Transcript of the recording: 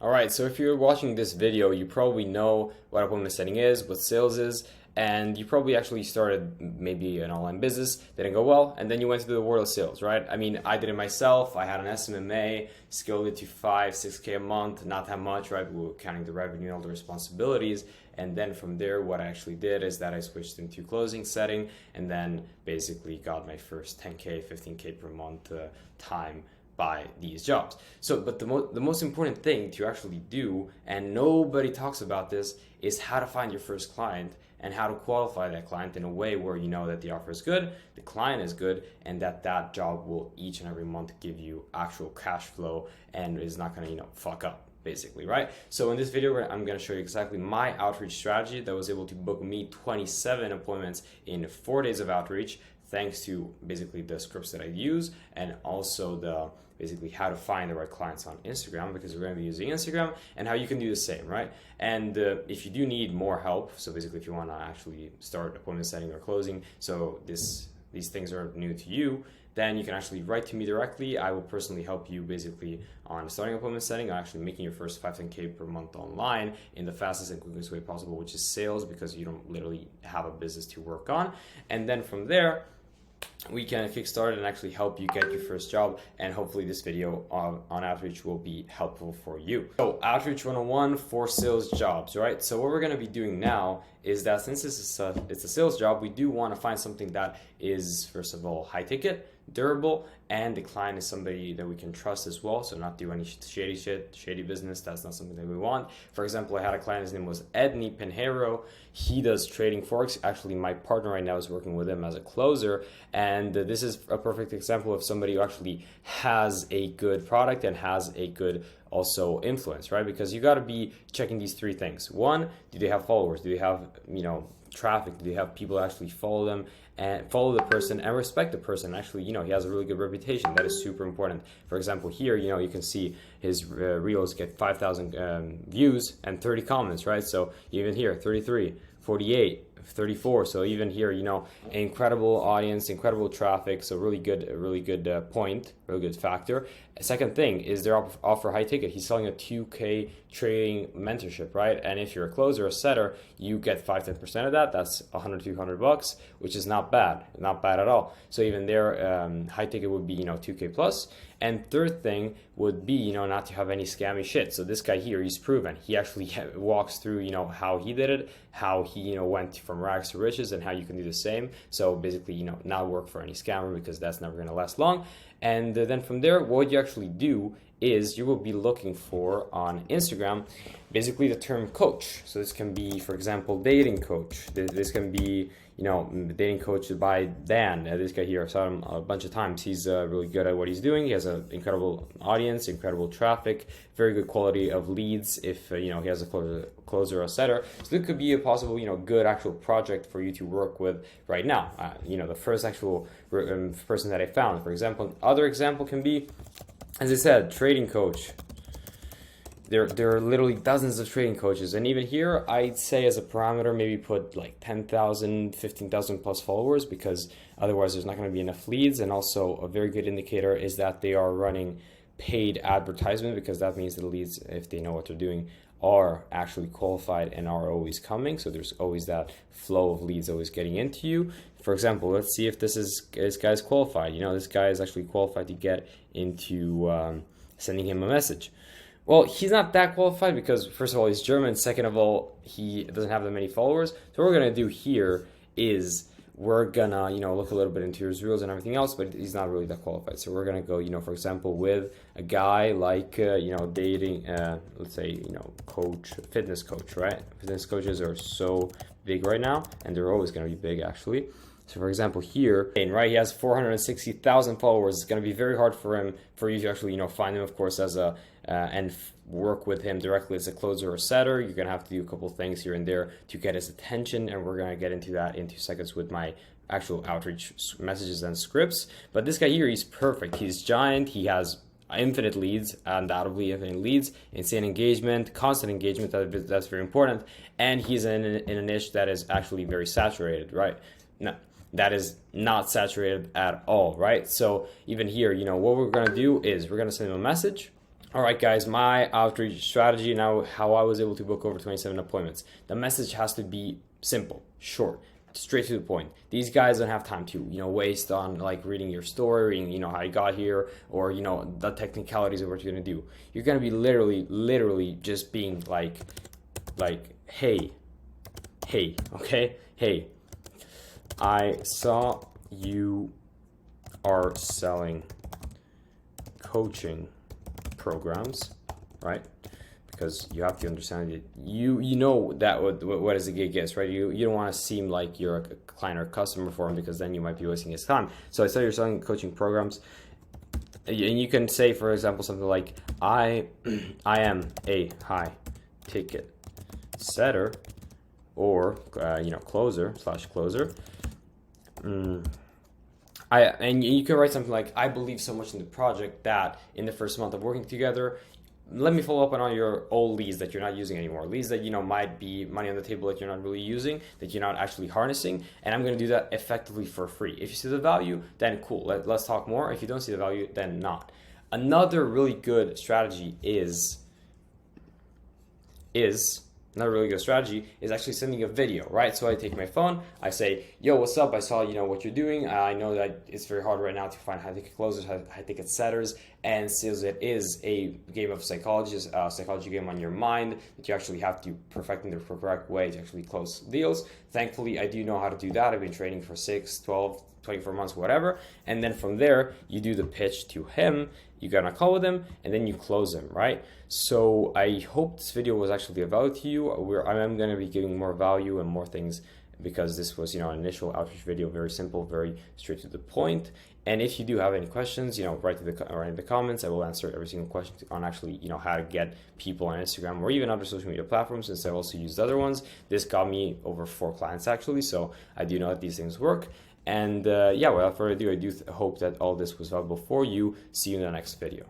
All right, so if you're watching this video, you probably know what appointment setting is, what sales is, and you probably actually started maybe an online business, didn't go well, and then you went to the world of sales, right? I mean, I did it myself. I had an SMMA, scaled it to 5, 6K a month, not that much, right? We were counting the revenue and all the responsibilities. And then from there, what I actually did is that I switched into closing setting and then basically got my first 10K, 15K per month time by these jobs. So, but the most important thing to actually do, and nobody talks about this, is how to find your first client and how to qualify that client in a way where you know that the offer is good, the client is good, and that job will each and every month give you actual cash flow and is not gonna, fuck up. Basically, right? So in this video, I'm going to show you exactly my outreach strategy that was able to book me 27 appointments in 4 days of outreach, thanks to basically the scripts that I use and also the basically how to find the right clients on Instagram, because we're going to be using Instagram, and how you can do the same, right? And if you do need more help, so basically if you want to actually start appointment setting or closing, so these things are new to you, then you can actually write to me directly. I will personally help you basically on starting appointment setting, on actually making your first 5-10K per month online in the fastest and quickest way possible, which is sales, because you don't literally have a business to work on. And then from there, we can kickstart and actually help you get your first job, and hopefully this video on outreach will be helpful for you. So outreach 101 for sales jobs, right? So what we're going to be doing now is that since it's a sales job, we do want to find something that is, first of all, high ticket, durable, and the client is somebody that we can trust as well. So not do any shady business. That's not something that we want. For example, I had a client, his name was Edney Pinheiro. He does trading forex. Actually, my partner right now is working with him as a closer, and this is a perfect example of somebody who actually has a good product and has a good also influence, right? Because you got to be checking these three things. One, do they have followers? Do they have traffic? Do they have people actually follow them and follow the person and respect the person? Actually, he has a really good reputation. That is super important. For example, here, you can see his reels get 5,000 views and 30 comments, right? So even here, 33, 48, 34. So even here, incredible audience, incredible traffic. So really good point, really good factor. Second thing is their offer high ticket. He's selling a 2K trading mentorship, right? And if you're a closer, a setter, you get 5-10% of that. That's $100-200, which is not bad at all. So even there, high ticket would be 2K plus. And third thing would be not to have any scammy shit. So this guy here, he's proven. He actually walks through how he did it, how he went from rags to riches, and how you can do the same. So basically not work for any scammer, because that's never going to last long. And then from there, what you actually do is you will be looking for on Instagram basically the term coach. So this can be, for example, dating coach. This can be dating coach by Dan. This guy here, I saw him a bunch of times. He's really good at what he's doing. He has an incredible audience, incredible traffic, very good quality of leads if he has a closer or a setter. So this could be a possible good actual project for you to work with right now. The first actual person that I found, for example. Other example can be, as I said, trading coach. There are literally dozens of trading coaches, and even here, I'd say as a parameter, maybe put like 10,000, 15,000 plus followers, because otherwise there's not going to be enough leads. And also a very good indicator is that they are running paid advertisement, because that means the leads, if they know what they're doing, are actually qualified and are always coming. So there's always that flow of leads always getting into you. For example, let's see if this guy's qualified. This guy is actually qualified to get into sending him a message. Well, he's not that qualified because, first of all, he's German. Second of all, he doesn't have that many followers. So what we're going to do here is we're going to, look a little bit into his reels and everything else, but he's not really that qualified. So we're going to go, for example, with a guy like, dating, let's say, coach, fitness coach, right? Fitness coaches are so big right now, and they're always going to be big, actually. So for example, here, right, he has 460,000 followers. It's going to be very hard for you to actually, find him, of course, as a, and work with him directly as a closer or setter. You're going to have to do a couple things here and there to get his attention, and we're going to get into that in 2 seconds with my actual outreach messages and scripts. But this guy here, he's perfect. He's giant. He has infinite leads, undoubtedly infinite leads, insane engagement, constant engagement. That's very important. And he's in a niche that is actually very saturated, right? No, that is not saturated at all, right? So even here, what we're going to do is we're going to send him a message. All right, guys, my outreach strategy now, how I was able to book over 27 appointments. The message has to be simple, short, straight to the point. These guys don't have time to, waste on like reading your story, reading, how you got here, or, the technicalities of what you're going to do. You're going to be literally just being like, hey, okay? Hey, I saw you are selling coaching programs, right? Because you have to understand it. You know that what is a gig is, right? You don't want to seem like you're a client or customer for him, because then you might be wasting his time. So I said you're selling coaching programs, and you can say, for example, something like, I am a high ticket setter, or closer. And you can write something like, I believe so much in the project that in the first month of working together, let me follow up on all your old leads that you're not using anymore. Leads that might be money on the table that you're not really using, that you're not actually harnessing, and I'm going to do that effectively for free. If you see the value, then cool, let's talk more. If you don't see the value, then not. Another really good strategy is actually sending a video, right? So I take my phone, I say, yo, what's up? I saw, what you're doing. I know that it's very hard right now to find high ticket closers, high ticket setters, and sales, it is a game of psychology, a psychology game on your mind that you actually have to perfect in the correct way to actually close deals. Thankfully, I do know how to do that. I've been training for 6, 12, 24 months, whatever. And then from there, you do the pitch to him, you get on a call with him, and then you close him, right? So I hope this video was actually of value to you. I am going to be giving more value and more things, because this was, an initial outreach video, very simple, very straight to the point. And if you do have any questions, write in the comments. I will answer every single question on actually, how to get people on Instagram or even other social media platforms, since I've also used other ones. This got me over 4 clients actually, so I do know that these things work. And without further ado, I do hope that all this was valuable for you. See you in the next video.